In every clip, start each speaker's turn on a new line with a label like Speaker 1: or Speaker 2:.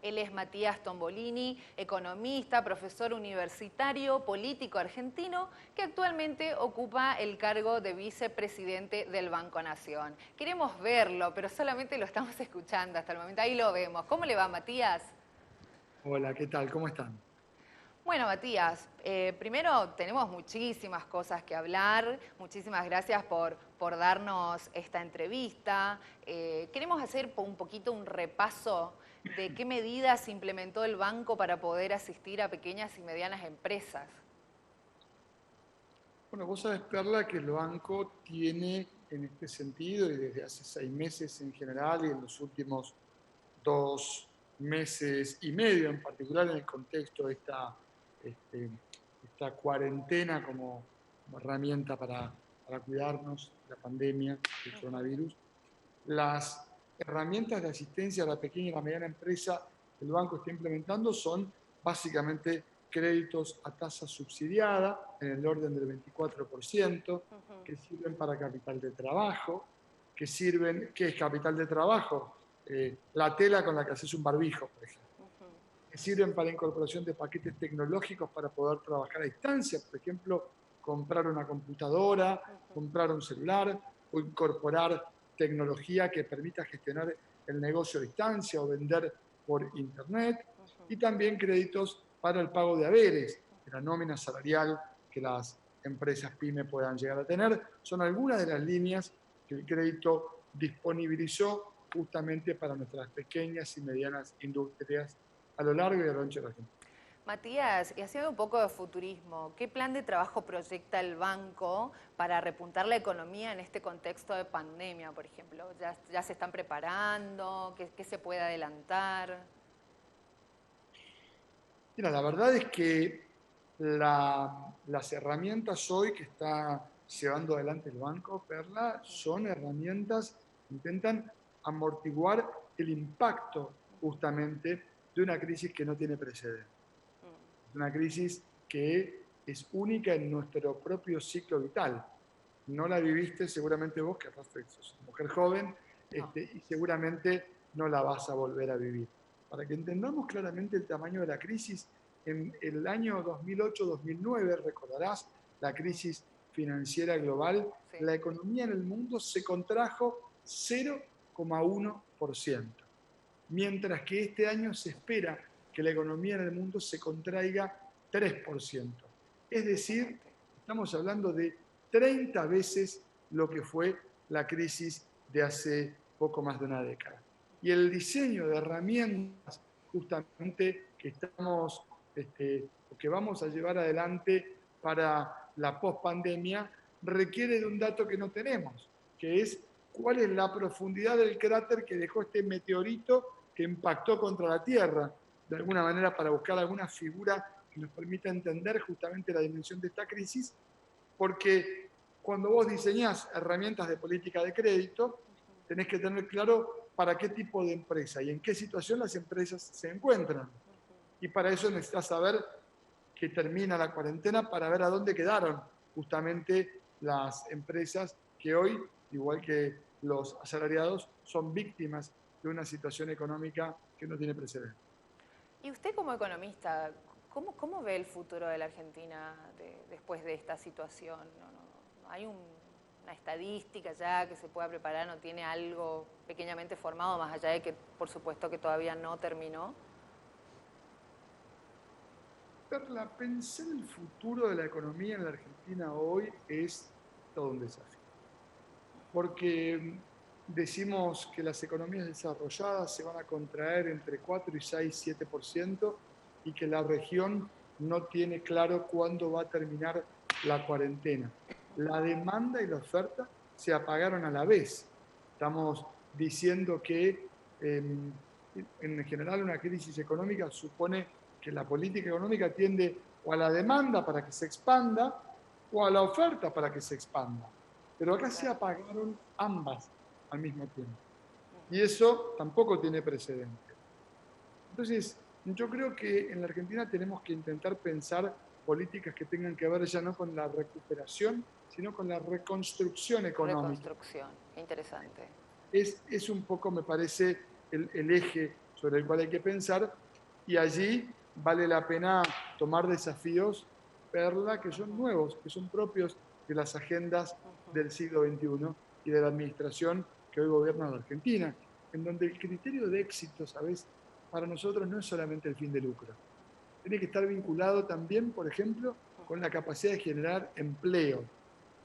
Speaker 1: Él es Matías Tombolini, economista, profesor universitario, político argentino, que actualmente ocupa el cargo de vicepresidente del Banco Nación. Queremos verlo, pero solamente lo estamos escuchando hasta el momento. Ahí lo vemos. ¿Cómo le va, Matías?
Speaker 2: Hola, ¿qué tal? ¿Cómo están?
Speaker 1: Bueno, Matías, primero tenemos muchísimas cosas que hablar. Muchísimas gracias por darnos esta entrevista. Queremos hacer un poquito un repaso de qué medidas implementó el banco para poder asistir a pequeñas y medianas empresas.
Speaker 2: Bueno, vos sabés, Perla, que el banco tiene en este sentido, y desde hace 6 meses en general, y en los últimos 2 meses y medio en particular, en el contexto de este, esta cuarentena como herramienta para cuidarnos de la pandemia del coronavirus, las herramientas de asistencia a la pequeña y la mediana empresa que el banco está implementando son básicamente créditos a tasa subsidiada en el orden del 24%, que sirven para capital de trabajo, ¿qué es capital de trabajo? La tela con la que haces un barbijo, por ejemplo. Que sirven para incorporación de paquetes tecnológicos para poder trabajar a distancia, por ejemplo, comprar una computadora, comprar un celular o incorporar tecnología que permita gestionar el negocio a distancia o vender por internet, y también créditos para el pago de haberes, de la nómina salarial que las empresas PYME puedan llegar a tener. Son algunas de las líneas que el crédito disponibilizó justamente para nuestras pequeñas y medianas industrias a lo largo y a lo ancho de la Argentina.
Speaker 1: Matías, y haciendo un poco de futurismo, ¿qué plan de trabajo proyecta el banco para repuntar la economía en este contexto de pandemia, por ejemplo? ¿Ya se están preparando? ¿Qué se puede adelantar?
Speaker 2: Mira, la verdad es que las herramientas hoy que está llevando adelante el banco, Perla, son herramientas que intentan amortiguar el impacto justamente de una crisis que no tiene precedentes. Es una crisis que es única en nuestro propio ciclo vital. No la viviste seguramente vos, que sos una mujer joven,
Speaker 1: No.
Speaker 2: y seguramente no la vas a volver a vivir. Para que entendamos claramente el tamaño de la crisis, en el año 2008-2009, recordarás, la crisis financiera global,
Speaker 1: Sí.
Speaker 2: la economía en el mundo se contrajo 0,1%, mientras que este año se espera que la economía en el mundo se contraiga 3%. Es decir, estamos hablando de 30 veces lo que fue la crisis de hace poco más de una década. Y el diseño de herramientas justamente que vamos a llevar adelante para la pospandemia requiere de un dato que no tenemos, que es cuál es la profundidad del cráter que dejó este meteorito que impactó contra la Tierra, de alguna manera para buscar alguna figura que nos permita entender justamente la dimensión de esta crisis, porque cuando vos diseñás herramientas de política de crédito, tenés que tener claro para qué tipo de empresa y en qué situación las empresas se encuentran. Y para eso necesitas saber que termina la cuarentena para ver a dónde quedaron justamente las empresas que hoy, igual que los asalariados, son víctimas de una situación económica que no tiene precedentes.
Speaker 1: Y usted como economista, ¿cómo ve el futuro de la Argentina después de esta situación? ¿Hay una estadística ya que se pueda preparar? ¿No tiene algo pequeñamente formado, más allá de que por supuesto que todavía no terminó?
Speaker 2: Perla, pensar el futuro de la economía en la Argentina hoy es todo un desafío. Porque decimos que las economías desarrolladas se van a contraer entre 4 y 6, 7%, y que la región no tiene claro cuándo va a terminar la cuarentena. La demanda y la oferta se apagaron a la vez. Estamos diciendo que en general una crisis económica supone que la política económica tiende o a la demanda para que se expanda o a la oferta para que se expanda. Pero acá se apagaron ambas al mismo tiempo. Y eso tampoco tiene precedente. Entonces, yo creo que en la Argentina tenemos que intentar pensar políticas que tengan que ver ya no con la recuperación, sino con la reconstrucción económica.
Speaker 1: Reconstrucción, qué interesante.
Speaker 2: Es un poco, me parece, el eje sobre el cual hay que pensar, y allí vale la pena tomar desafíos, Perla, que son nuevos, que son propios de las agendas del siglo XXI y de la administración que hoy gobierna la Argentina, en donde el criterio de éxito, ¿sabes?, para nosotros no es solamente el fin de lucro. Tiene que estar vinculado también, por ejemplo, con la capacidad de generar empleo.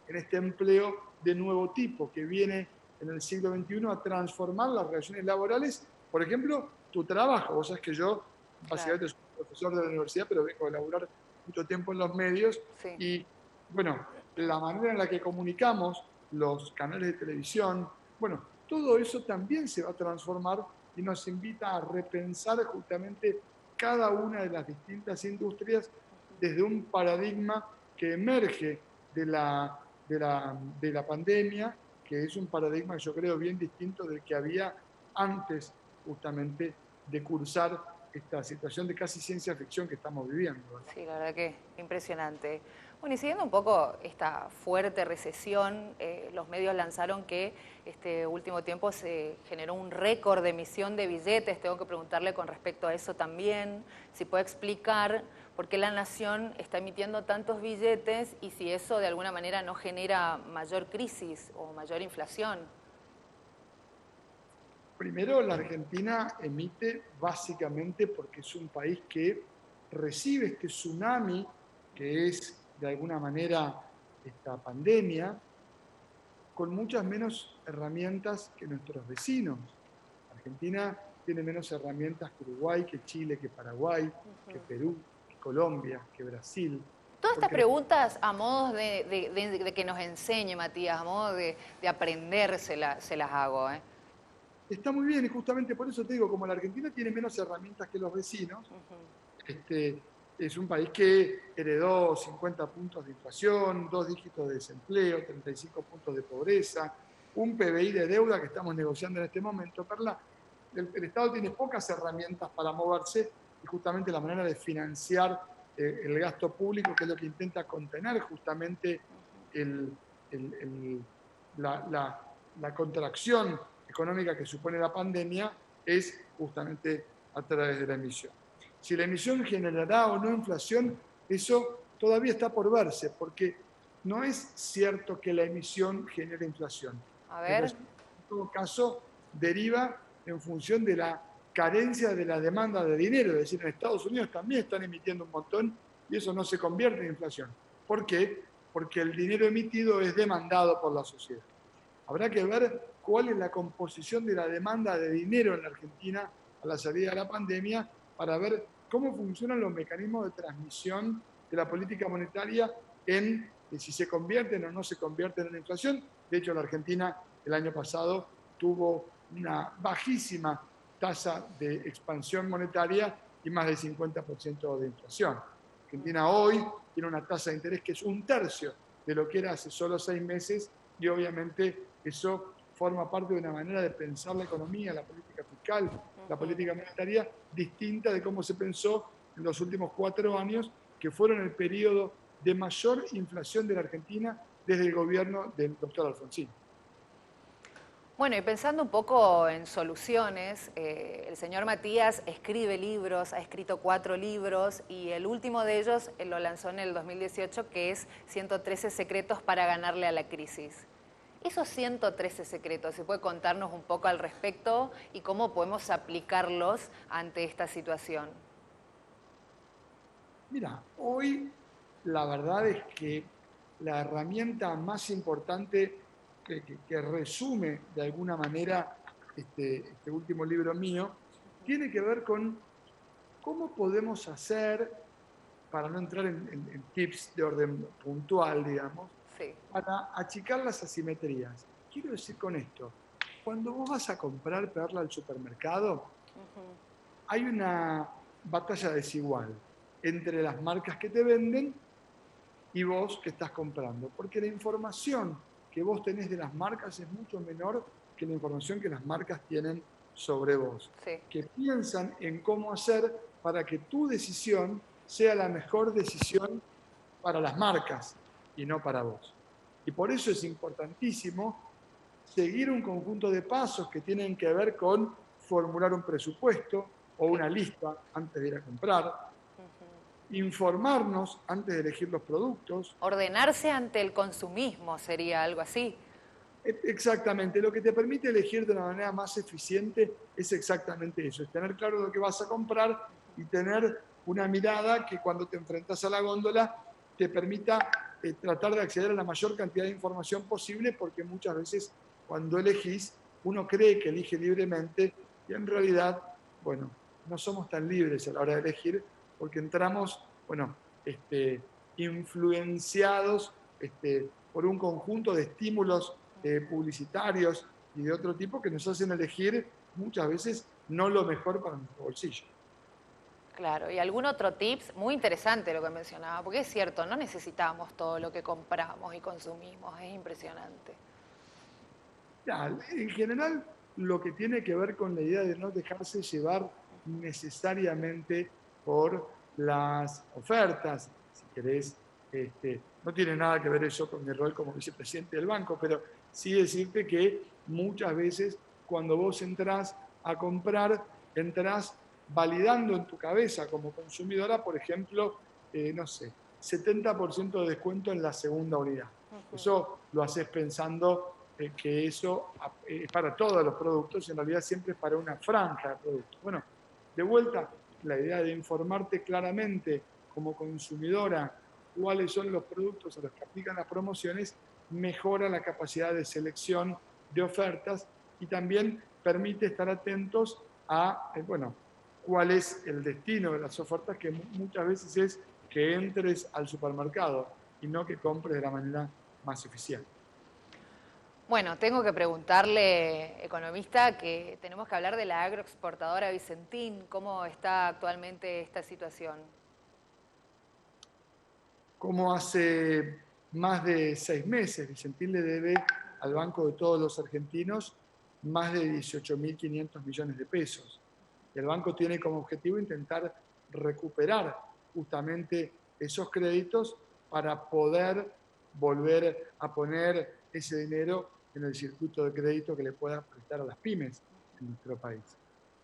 Speaker 2: En este empleo de nuevo tipo que viene en el siglo XXI a transformar las relaciones laborales, por ejemplo, tu trabajo. Vos sabés que yo
Speaker 1: Claro,
Speaker 2: básicamente soy profesor de la universidad, pero vengo a laburar mucho tiempo en los medios
Speaker 1: sí.
Speaker 2: y, bueno, la manera en la que comunicamos, los canales de televisión, bueno, todo eso también se va a transformar y nos invita a repensar justamente cada una de las distintas industrias desde un paradigma que emerge de la pandemia, que es un paradigma, yo creo, bien distinto del que había antes justamente de cursar esta situación de casi ciencia ficción que estamos viviendo, ¿verdad?
Speaker 1: Sí, la verdad que impresionante. Bueno, y siguiendo un poco esta fuerte recesión, los medios lanzaron que este último tiempo se generó un récord de emisión de billetes. Tengo que preguntarle con respecto a eso también, si puede explicar por qué la Nación está emitiendo tantos billetes y si eso de alguna manera no genera mayor crisis o mayor inflación.
Speaker 2: Primero, la Argentina emite básicamente porque es un país que recibe este tsunami, que es de alguna manera esta pandemia, con muchas menos herramientas que nuestros vecinos. Argentina tiene menos herramientas que Uruguay, que Chile, que Paraguay, que Perú, que Colombia, que Brasil.
Speaker 1: Todas estas
Speaker 2: Porque
Speaker 1: preguntas a modo de que nos enseñe, Matías, a modo de aprender, se las hago, ¿eh?
Speaker 2: está muy bien y justamente por eso te digo, como la Argentina tiene menos herramientas que los vecinos, este, es un país que heredó 50 puntos de inflación, 2 dígitos de desempleo, 35 puntos de pobreza, un PBI de deuda que estamos negociando en este momento. Perla, el Estado tiene pocas herramientas para moverse y justamente la manera de financiar el gasto público, que es lo que intenta contener justamente el, la contracción económica que supone la pandemia, es justamente a través de la emisión. Si la emisión generará o no inflación, eso todavía está por verse, porque no es cierto que la emisión genere inflación.
Speaker 1: A
Speaker 2: La
Speaker 1: ver.
Speaker 2: inflación, en todo caso, deriva en función de la carencia de la demanda de dinero. Es decir, en Estados Unidos también están emitiendo un montón y eso no se convierte en inflación. ¿Por qué? Porque el dinero emitido es demandado por la sociedad. Habrá que ver cuál es la composición de la demanda de dinero en la Argentina a la salida de la pandemia para ver cómo funcionan los mecanismos de transmisión de la política monetaria en si se convierten o no se convierten en inflación. De hecho, la Argentina el año pasado tuvo una bajísima tasa de expansión monetaria y más del 50% de inflación. Argentina hoy tiene una tasa de interés que es un tercio de lo que era hace solo 6 meses y obviamente eso forma parte de una manera de pensar la economía, la política fiscal, la política monetaria, distinta de cómo se pensó en los últimos 4 años, que fueron el periodo de mayor inflación de la Argentina desde el gobierno del doctor Alfonsín.
Speaker 1: Bueno, y pensando un poco en soluciones, el señor Matías escribe libros, ha escrito 4 libros y el último de ellos lo lanzó en el 2018, que es 113 secretos para ganarle a la crisis. Esos 113 secretos, ¿se puede contarnos un poco al respecto y cómo podemos aplicarlos ante esta situación?
Speaker 2: Mira, hoy la verdad es que la herramienta más importante que resume de alguna manera este último libro mío tiene que ver con cómo podemos hacer, para no entrar en tips de orden puntual, digamos,
Speaker 1: Sí.
Speaker 2: para achicar las asimetrías. Quiero decir con esto, cuando vos vas a comprar perla al supermercado, hay una batalla desigual entre las marcas que te venden y vos que estás comprando, porque la información que vos tenés de las marcas es mucho menor que la información que las marcas tienen sobre vos,
Speaker 1: Sí.
Speaker 2: que piensan en cómo hacer para que tu decisión sea la mejor decisión para las marcas y no para vos. Y por eso es importantísimo seguir un conjunto de pasos que tienen que ver con formular un presupuesto, o una lista antes de ir a comprar, informarnos antes de elegir los productos.
Speaker 1: Ordenarse ante el consumismo sería algo así.
Speaker 2: Exactamente, lo que te permite elegir de una manera más eficiente es exactamente eso, es tener claro lo que vas a comprar y tener una mirada que cuando te enfrentas a la góndola te permita tratar de acceder a la mayor cantidad de información posible, porque muchas veces cuando elegís uno cree que elige libremente y en realidad, bueno, no somos tan libres a la hora de elegir porque entramos, bueno, influenciados por un conjunto de estímulos publicitarios y de otro tipo que nos hacen elegir muchas veces no lo mejor para nuestro bolsillo.
Speaker 1: Claro, y algún otro tips, muy interesante lo que mencionaba, porque es cierto, no necesitamos todo lo que compramos y consumimos, es impresionante.
Speaker 2: Ya, en general, lo que tiene que ver con la idea de no dejarse llevar necesariamente por las ofertas, si querés, no tiene nada que ver eso con mi rol como vicepresidente del banco, pero sí decirte que muchas veces cuando vos entrás a comprar, entrás validando en tu cabeza como consumidora, por ejemplo, no sé, 70% de descuento en la segunda unidad. Eso lo haces pensando que eso es para todos los productos y en realidad siempre es para una franja de productos. Bueno, de vuelta, la idea de informarte claramente como consumidora cuáles son los productos a los que aplican las promociones mejora la capacidad de selección de ofertas y también permite estar atentos a, bueno, cuál es el destino de las ofertas, que muchas veces es que entres al supermercado y no que compres de la manera más eficiente.
Speaker 1: Bueno, tengo que preguntarle, economista, que tenemos que hablar de la agroexportadora Vicentín. ¿Cómo está actualmente esta situación?
Speaker 2: Como hace más de 6 meses, Vicentín le debe al Banco de Todos los Argentinos más de 18.500 millones de pesos. Y el banco tiene como objetivo intentar recuperar justamente esos créditos para poder volver a poner ese dinero en el circuito de crédito que le puedan prestar a las pymes en nuestro país.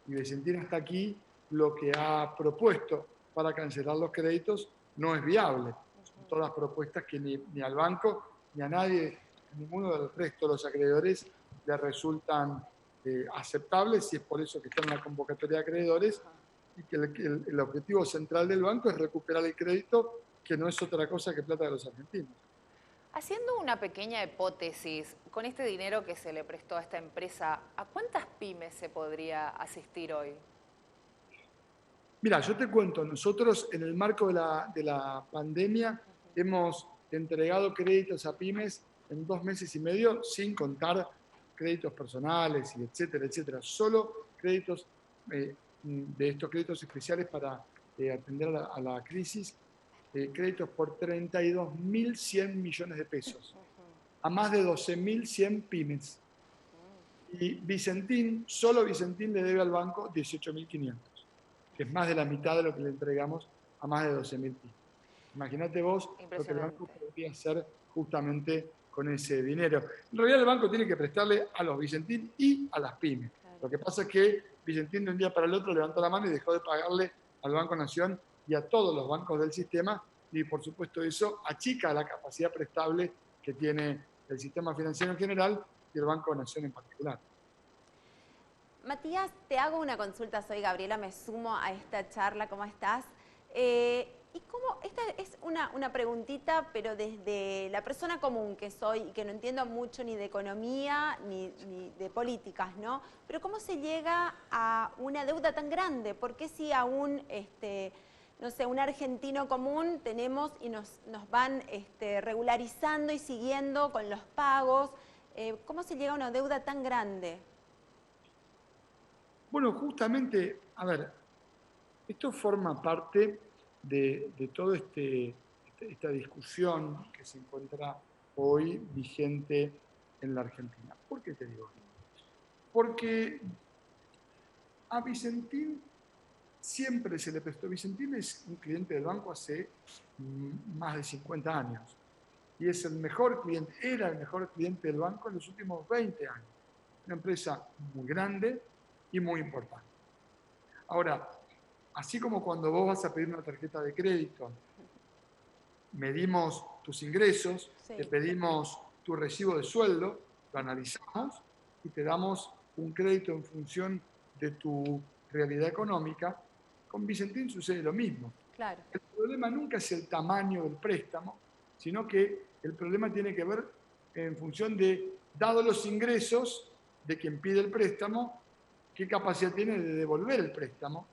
Speaker 2: Y Vicentín hasta aquí lo que ha propuesto para cancelar los créditos no es viable. Son todas propuestas que ni al banco ni a nadie, a ninguno del resto de los acreedores le resultan aceptables, y es por eso que está en la convocatoria de acreedores y que el objetivo central del banco es recuperar el crédito, que no es otra cosa que plata de los argentinos.
Speaker 1: Haciendo una pequeña hipótesis, con este dinero que se le prestó a esta empresa, ¿a cuántas pymes se podría asistir hoy?
Speaker 2: Mira, yo te cuento, nosotros en el marco de la pandemia hemos entregado créditos a pymes en 2 meses y medio, sin contar créditos personales y etcétera, etcétera. Solo créditos de estos créditos especiales para atender a la crisis, créditos por 32.100 millones de pesos, a más de 12.100 pymes. Y Vicentín, solo Vicentín le debe al banco 18.500, que es más de la mitad de lo que le entregamos a más de 12.000 pymes. Imagínate vos lo que el banco podría hacer justamente con ese dinero. En realidad el banco tiene que prestarle a los Vicentín y a las pymes. Claro. Lo que pasa es que Vicentín de un día para el otro levantó la mano y dejó de pagarle al Banco Nación y a todos los bancos del sistema, y por supuesto eso achica la capacidad prestable que tiene el sistema financiero en general y el Banco Nación en particular.
Speaker 3: Matías, te hago una consulta, soy Gabriela, me sumo a esta charla, ¿cómo estás? ¿Y cómo? Esta es una preguntita, pero desde la persona común que soy y que no entiendo mucho ni de economía ni de políticas, ¿no? Pero ¿cómo se llega a una deuda tan grande? ¿Por qué si a un, no sé, un argentino común tenemos y nos van regularizando y siguiendo con los pagos? ¿Cómo se llega a una deuda tan grande?
Speaker 2: Bueno, justamente, a ver, esto forma parte de toda esta discusión que se encuentra hoy vigente en la Argentina. ¿Por qué te digo esto? Porque a Vicentín siempre se le prestó. Vicentín es un cliente del banco hace más de 50 años y es el mejor cliente, era el mejor cliente del banco en los últimos 20 años. Una empresa muy grande y muy importante. Ahora, así como cuando vos vas a pedir una tarjeta de crédito, medimos tus ingresos,
Speaker 3: Sí.
Speaker 2: te pedimos tu recibo de sueldo, lo analizamos y te damos un crédito en función de tu realidad económica, con Vicentín sucede lo mismo.
Speaker 3: Claro.
Speaker 2: El problema nunca es el tamaño del préstamo, sino que el problema tiene que ver en función de, dados los ingresos de quien pide el préstamo, qué capacidad tiene de devolver el préstamo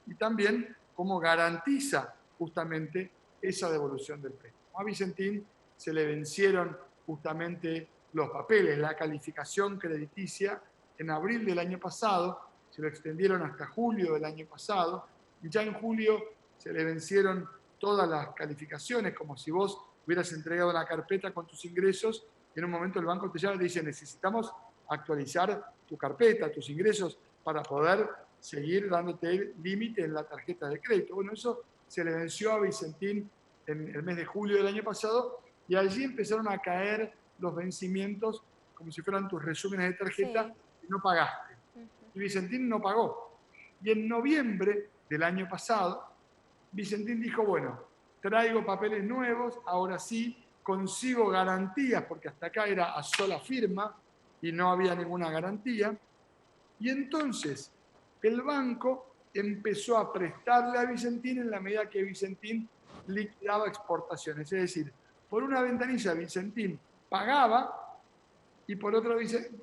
Speaker 2: y también cómo garantiza justamente esa devolución del préstamo. A Vicentín se le vencieron justamente los papeles, la calificación crediticia en abril del año pasado, se lo extendieron hasta julio del año pasado, y ya en julio se le vencieron todas las calificaciones, como si vos hubieras entregado una carpeta con tus ingresos y en un momento el banco te llama y te dice necesitamos actualizar tu carpeta, tus ingresos, para poder seguir dándote límite en la tarjeta de crédito. Bueno, eso se le venció a Vicentín en el mes de julio del año pasado y allí empezaron a caer los vencimientos como si fueran tus resúmenes de tarjeta
Speaker 3: Sí.
Speaker 2: y no pagaste. Y Vicentín no pagó. Y en noviembre del año pasado, Vicentín dijo, bueno, traigo papeles nuevos, ahora sí, consigo garantías, porque hasta acá era a sola firma y no había ninguna garantía. Y entonces el banco empezó a prestarle a Vicentín en la medida que Vicentín liquidaba exportaciones. Es decir, por una ventanilla Vicentín pagaba y por otra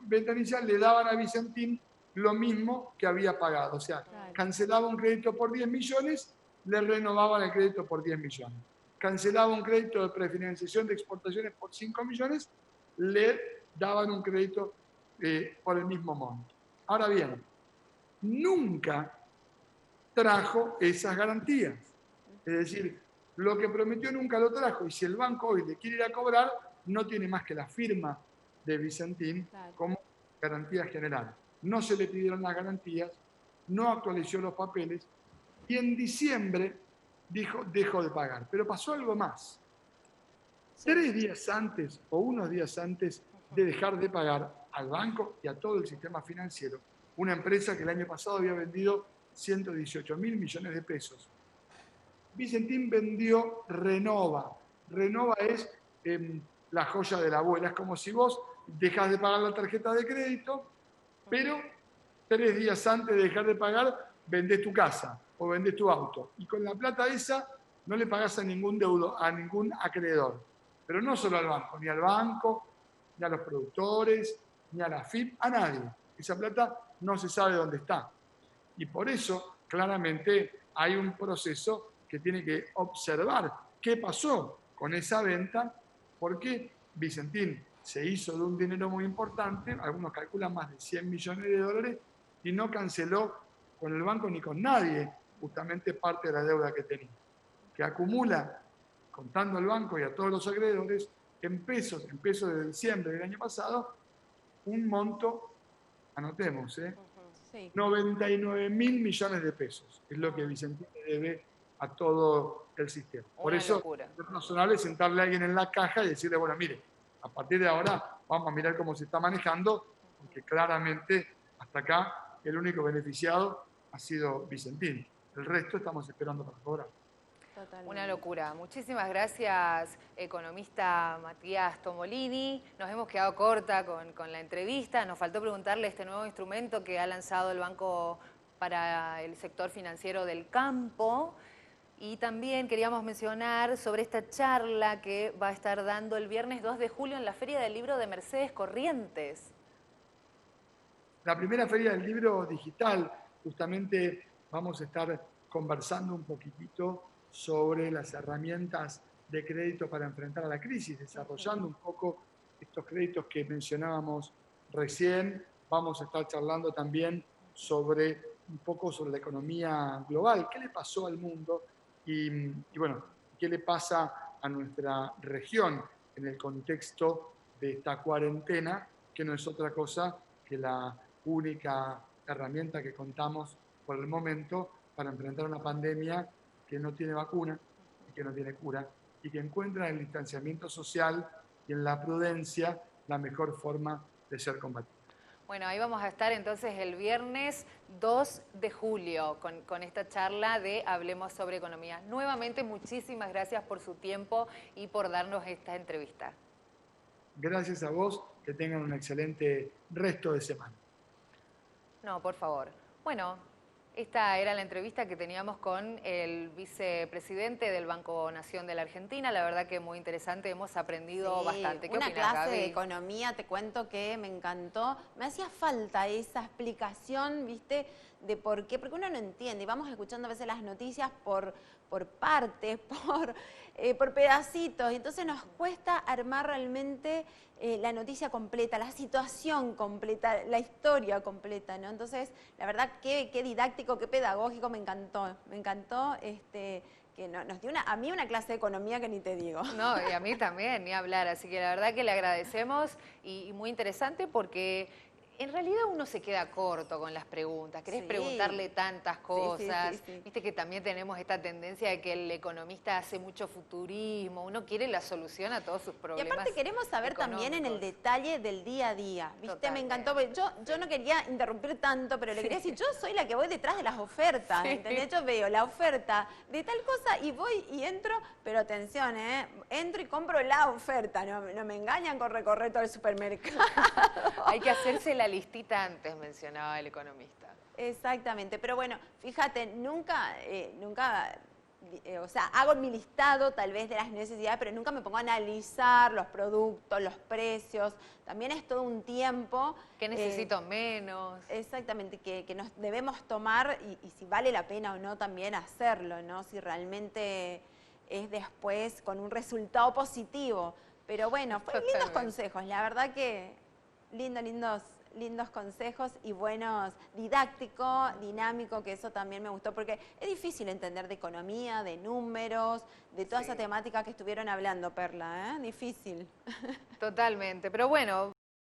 Speaker 2: ventanilla le daban a Vicentín lo mismo que había pagado. O sea,
Speaker 3: Claro.
Speaker 2: cancelaba un crédito por 10 millones, le renovaban el crédito por 10 millones. Cancelaba un crédito de prefinanciación de exportaciones por 5 millones, le daban un crédito por el mismo monto. Ahora bien, nunca trajo esas garantías. Es decir, lo que prometió nunca lo trajo y si el banco hoy le quiere ir a cobrar, no tiene más que la firma de Vicentín
Speaker 3: Claro.
Speaker 2: como garantía general. No se le pidieron las garantías, no actualizó los papeles y en diciembre dijo, dejo de pagar. Pero pasó algo más.
Speaker 3: Sí.
Speaker 2: 3 días antes o unos días antes de dejar de pagar al banco y a todo el sistema financiero, una empresa que el año pasado había vendido 118 mil millones de pesos, Vicentín vendió Renova. Renova es la joya de la abuela. Es como si vos dejás de pagar la tarjeta de crédito, pero 3 días antes de dejar de pagar, vendés tu casa o vendés tu auto. Y con la plata esa no le pagás a ningún deudo, a ningún acreedor. Pero no solo al banco, ni a los productores, ni a la FIP, a nadie. Esa plata no se sabe dónde está. Y por eso, claramente, hay un proceso que tiene que observar qué pasó con esa venta, porque Vicentín se hizo de un dinero muy importante, algunos calculan más de 100 millones de dólares, y no canceló con el banco ni con nadie justamente parte de la deuda que tenía, que acumula, contando al banco y a todos los acreedores, en pesos de diciembre del año pasado, un monto, anotemos,
Speaker 3: Sí.
Speaker 2: 99 mil millones de pesos. Es lo que Vicentín le debe a todo el sistema. Por
Speaker 1: Una
Speaker 2: eso
Speaker 1: locura.
Speaker 2: es razonable sentarle a alguien en la caja y decirle, bueno, mire, a partir de ahora vamos a mirar cómo se está manejando, porque claramente hasta acá el único beneficiado ha sido Vicentín. El resto estamos esperando para cobrar.
Speaker 3: Totalmente.
Speaker 1: Una locura. Muchísimas gracias, economista Matías Tomolini. Nos hemos quedado corta con la entrevista. Nos faltó preguntarle este nuevo instrumento que ha lanzado el Banco para el Sector Financiero del Campo. Y también queríamos mencionar sobre esta charla que va a estar dando el viernes 2 de julio en la Feria del Libro de Mercedes Corrientes.
Speaker 2: La primera feria del libro digital, justamente vamos a estar conversando un poquitito sobre las herramientas de crédito para enfrentar a la crisis, desarrollando un poco estos créditos que mencionábamos recién. Vamos a estar charlando también un poco sobre la economía global, qué le pasó al mundo y bueno, qué le pasa a nuestra región en el contexto de esta cuarentena, que no es otra cosa que la única herramienta que contamos por el momento para enfrentar una pandemia que no tiene vacuna y que no tiene cura y que encuentra en el distanciamiento social y en la prudencia la mejor forma de ser combatida.
Speaker 1: Bueno, ahí vamos a estar entonces el viernes 2 de julio con esta charla de Hablemos sobre Economía. Nuevamente, muchísimas gracias por su tiempo y por darnos esta entrevista.
Speaker 2: Gracias a vos, que tengan un excelente resto de semana.
Speaker 1: No, por favor. Bueno, esta era la entrevista que teníamos con el vicepresidente del Banco Nación de la Argentina. La verdad que muy interesante, hemos aprendido bastante. ¿Qué
Speaker 3: una
Speaker 1: opinas,
Speaker 3: clase
Speaker 1: Gaby?
Speaker 3: de economía, te cuento que me encantó. Me hacía falta esa explicación, ¿viste? De por qué, porque uno no entiende. Y vamos escuchando a veces las noticias por partes, por pedacitos. Y entonces nos cuesta armar realmente la noticia completa, la situación completa, la historia completa, ¿no? Entonces, la verdad, qué didáctico, qué pedagógico, me encantó. Me encantó que nos dio a mí una clase de economía que ni te digo.
Speaker 1: No, y a mí también, ni hablar. Así que la verdad que le agradecemos y muy interesante porque en realidad uno se queda corto con las preguntas. Querés
Speaker 3: Sí.
Speaker 1: preguntarle tantas cosas.
Speaker 3: Sí.
Speaker 1: Viste que también tenemos esta tendencia de que el economista hace mucho futurismo. Uno quiere la solución a todos sus
Speaker 3: Y
Speaker 1: problemas.
Speaker 3: aparte queremos saber también en el
Speaker 1: económicos.
Speaker 3: detalle del día a día, ¿viste?
Speaker 1: Totalmente.
Speaker 3: Me encantó, porque yo no quería interrumpir tanto, pero le quería decir, yo soy la que voy detrás de las ofertas,
Speaker 1: Sí.
Speaker 3: ¿entendés? Yo veo la oferta de tal cosa y voy y entro, pero atención, entro y compro la oferta, no me engañan con recorrer todo el supermercado.
Speaker 1: Hay que hacerse la listita antes, mencionaba el economista.
Speaker 3: Exactamente, pero bueno, fíjate, o sea, hago mi listado tal vez de las necesidades, pero nunca me pongo a analizar los productos, los precios, también es todo un tiempo.
Speaker 1: ¿Qué necesito menos?
Speaker 3: Exactamente, que nos debemos tomar y si vale la pena o no también hacerlo, ¿no? Si realmente es después con un resultado positivo. Pero bueno, fueron lindos consejos, la verdad que lindos consejos y buenos, didáctico, dinámico, que eso también me gustó, porque es difícil entender de economía, de números, de toda esa temática que estuvieron hablando, Perla, ¿eh? Difícil.
Speaker 1: Totalmente, pero bueno.